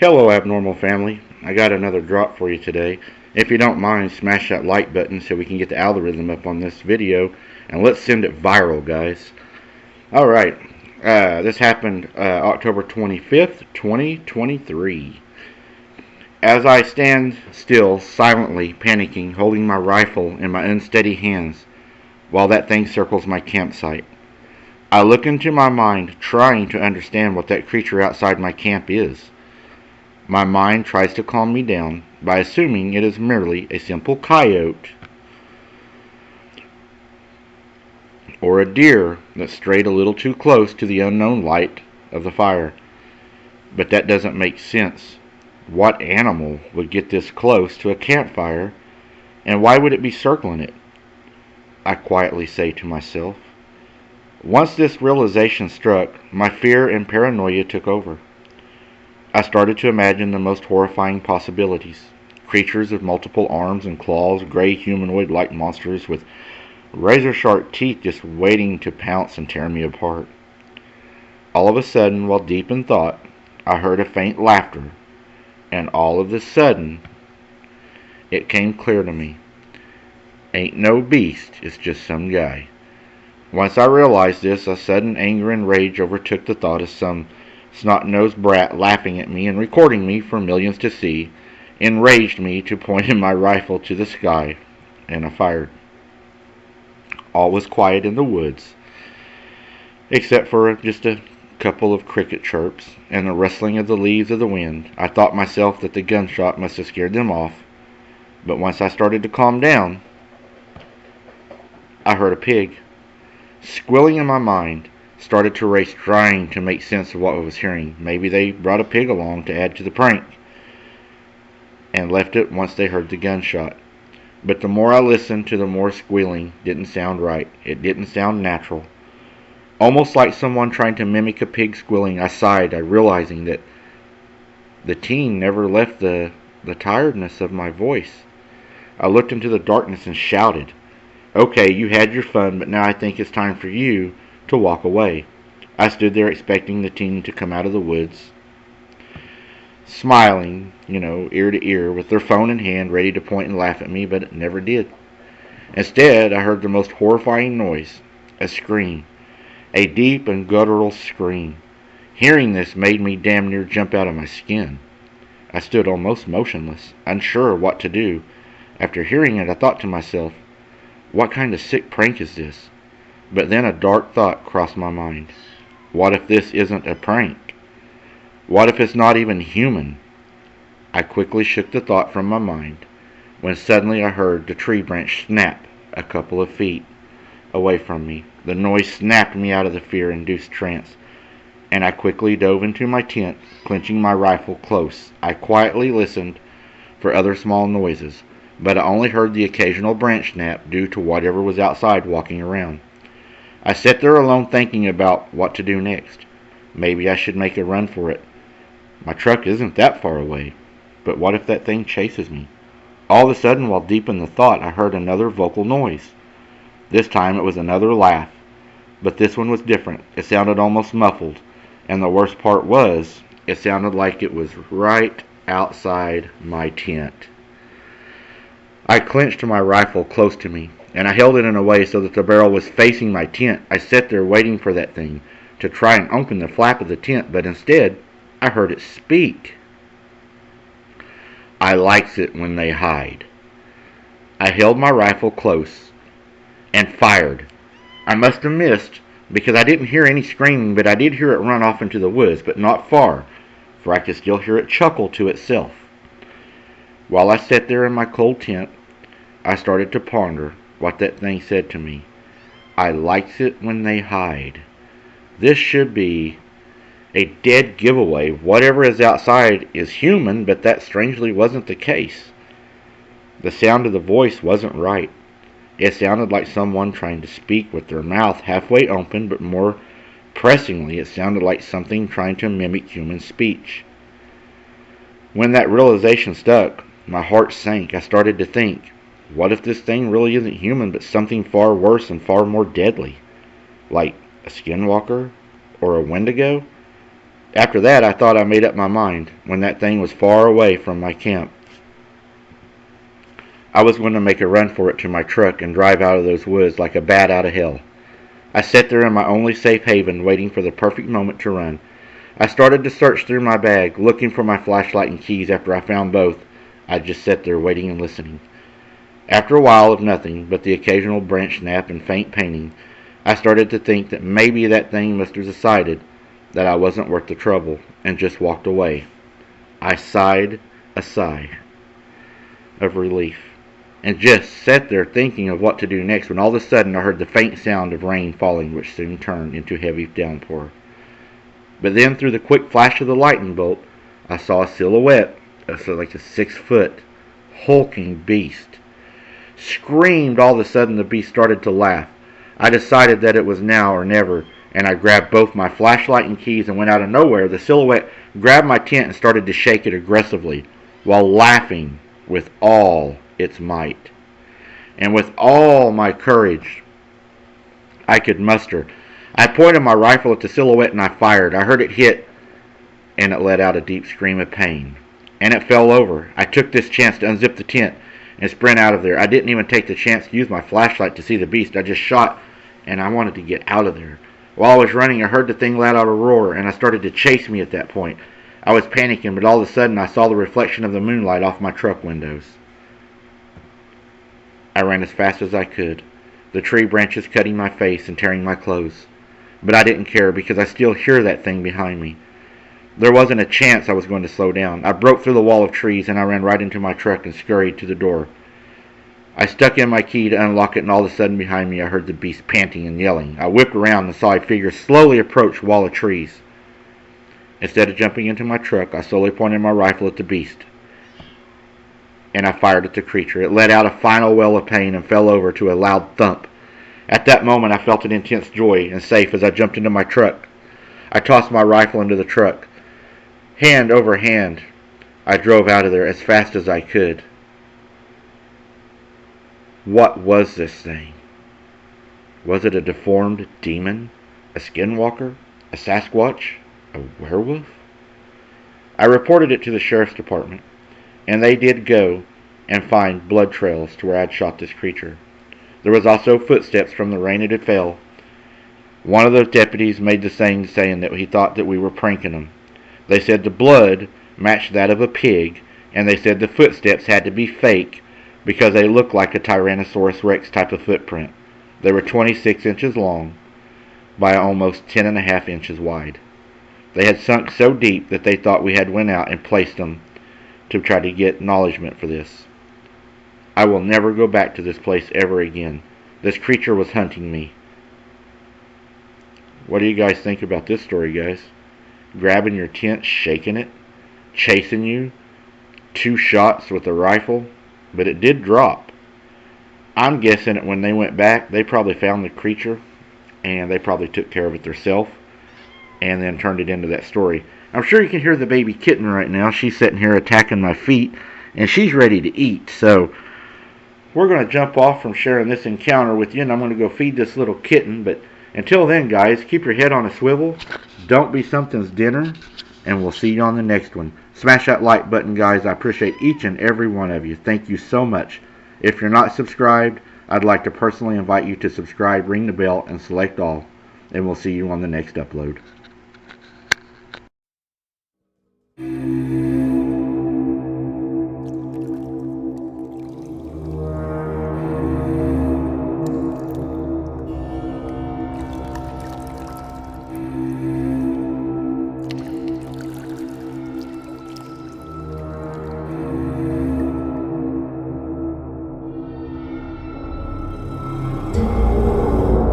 Hello, Abnormal Family. I got another drop for you today. If you don't mind, smash that like button so we can get the algorithm up on this video, and let's send it viral, guys. Alright, this happened October 25th, 2023. As I stand still, silently panicking, holding my rifle in my unsteady hands, while that thing circles my campsite, I look into my mind, trying to understand what that creature outside my camp is. My mind tries to calm me down by assuming it is merely a simple coyote or a deer that strayed a little too close to the unknown light of the fire. But that doesn't make sense. What animal would get this close to a campfire, and why would it be circling it? I quietly say to myself. Once this realization struck, my fear and paranoia took over. I started to imagine the most horrifying possibilities. Creatures with multiple arms and claws, gray humanoid-like monsters with razor-sharp teeth just waiting to pounce and tear me apart. All of a sudden, while deep in thought, I heard a faint laughter, and all of a sudden, it came clear to me. Ain't no beast, it's just some guy. Once I realized this, a sudden anger and rage overtook the thought of some snot-nosed brat laughing at me and recording me for millions to see, enraged me to point my rifle to the sky, and I fired. All was quiet in the woods, except for just a couple of cricket chirps and the rustling of the leaves of the wind. I thought myself that the gunshot must have scared them off, but once I started to calm down, I heard a pig. Squilling in my mind, started to race, trying to make sense of what I was hearing. Maybe they brought a pig along to add to the prank, and left it once they heard the gunshot. But the more I listened to the more squealing didn't sound right. It didn't sound natural. Almost like someone trying to mimic a pig squealing, I sighed, realizing that the teen never left the tiredness of my voice. I looked into the darkness and shouted, "Okay, you had your fun, but now I think it's time for you to walk away." I stood there expecting the teen to come out of the woods, smiling, ear to ear, with their phone in hand, ready to point and laugh at me, but it never did. Instead, I heard the most horrifying noise, a scream, a deep and guttural scream. Hearing this made me damn near jump out of my skin. I stood almost motionless, unsure what to do. After hearing it, I thought to myself, what kind of sick prank is this? But then a dark thought crossed my mind. What if this isn't a prank? What if it's not even human? I quickly shook the thought from my mind, when suddenly I heard the tree branch snap a couple of feet away from me. The noise snapped me out of the fear-induced trance, and I quickly dove into my tent, clenching my rifle close. I quietly listened for other small noises, but I only heard the occasional branch snap due to whatever was outside walking around. I sat there alone thinking about what to do next. Maybe I should make a run for it. My truck isn't that far away, but what if that thing chases me? All of a sudden, while deep in the thought, I heard another vocal noise. This time it was another laugh, but this one was different. It sounded almost muffled, and the worst part was, it sounded like it was right outside my tent. I clenched my rifle close to me, and I held it in a way so that the barrel was facing my tent. I sat there waiting for that thing to try and open the flap of the tent, but instead, I heard it speak. I likes it when they hide. I held my rifle close and fired. I must have missed, because I didn't hear any screaming, but I did hear it run off into the woods, but not far, for I could still hear it chuckle to itself. While I sat there in my cold tent, I started to ponder what that thing said to me. I likes it when they hide. This should be a dead giveaway. Whatever is outside is human, but that strangely wasn't the case. The sound of the voice wasn't right. It sounded like someone trying to speak with their mouth halfway open, but more pressingly, it sounded like something trying to mimic human speech. When that realization stuck, my heart sank. I started to think, what if this thing really isn't human, but something far worse and far more deadly? Like a skinwalker? Or a wendigo? After that, I thought I made up my mind when that thing was far away from my camp. I was going to make a run for it to my truck and drive out of those woods like a bat out of hell. I sat there in my only safe haven, waiting for the perfect moment to run. I started to search through my bag, looking for my flashlight and keys. After I found both, I just sat there waiting and listening. After a while of nothing but the occasional branch snap and faint painting, I started to think that maybe that thing must have decided that I wasn't worth the trouble and just walked away. I sighed a sigh of relief and just sat there thinking of what to do next when all of a sudden I heard the faint sound of rain falling, which soon turned into heavy downpour. But then through the quick flash of the lightning bolt, I saw a silhouette of like a 6-foot hulking beast. Screamed. All of a sudden the beast started to laugh. I decided that it was now or never, and I grabbed both my flashlight and keys and went out of nowhere. The silhouette grabbed my tent and started to shake it aggressively while laughing with all its might. And with all my courage I could muster, I pointed my rifle at the silhouette and I fired. I heard it hit, and it let out a deep scream of pain. And it fell over. I took this chance to unzip the tent and sprint out of there. I didn't even take the chance to use my flashlight to see the beast. I just shot, and I wanted to get out of there. While I was running, I heard the thing let out a roar, and it started to chase me at that point. I was panicking, but all of a sudden I saw the reflection of the moonlight off my truck windows. I ran as fast as I could, the tree branches cutting my face and tearing my clothes. But I didn't care because I still hear that thing behind me. There wasn't a chance I was going to slow down. I broke through the wall of trees and I ran right into my truck and scurried to the door. I stuck in my key to unlock it, and all of a sudden behind me I heard the beast panting and yelling. I whipped around and saw a figure slowly approach a wall of trees. Instead of jumping into my truck, I slowly pointed my rifle at the beast, and I fired at the creature. It let out a final wail of pain and fell over to a loud thump. At that moment I felt an intense joy and safe as I jumped into my truck. I tossed my rifle into the truck. Hand over hand, I drove out of there as fast as I could. What was this thing? Was it a deformed demon? A skinwalker? A Sasquatch? A werewolf? I reported it to the sheriff's department, and they did go and find blood trails to where I'd shot this creature. There was also footsteps from the rain it had fell. One of those deputies made the thing saying that he thought that we were pranking him. They said the blood matched that of a pig, and they said the footsteps had to be fake because they looked like a Tyrannosaurus Rex type of footprint. They were 26 inches long by almost 10.5 inches wide. They had sunk so deep that they thought we had went out and placed them to try to get acknowledgement for this. I will never go back to this place ever again. This creature was hunting me. What do you guys think about this story, guys? Grabbing your tent, shaking it, chasing you, 2 shots with a rifle, but it did drop. I'm guessing that when they went back, they probably found the creature, and they probably took care of it themselves, and then turned it into that story. I'm sure you can hear the baby kitten right now. She's sitting here attacking my feet, and she's ready to eat. So we're going to jump off from sharing this encounter with you, and I'm going to go feed this little kitten. But until then, guys, keep your head on a swivel. Don't be something's dinner, and we'll see you on the next one. Smash that like button, guys. I appreciate each and every one of you. Thank you so much. If you're not subscribed, I'd like to personally invite you to subscribe, ring the bell, and select all. And we'll see you on the next upload.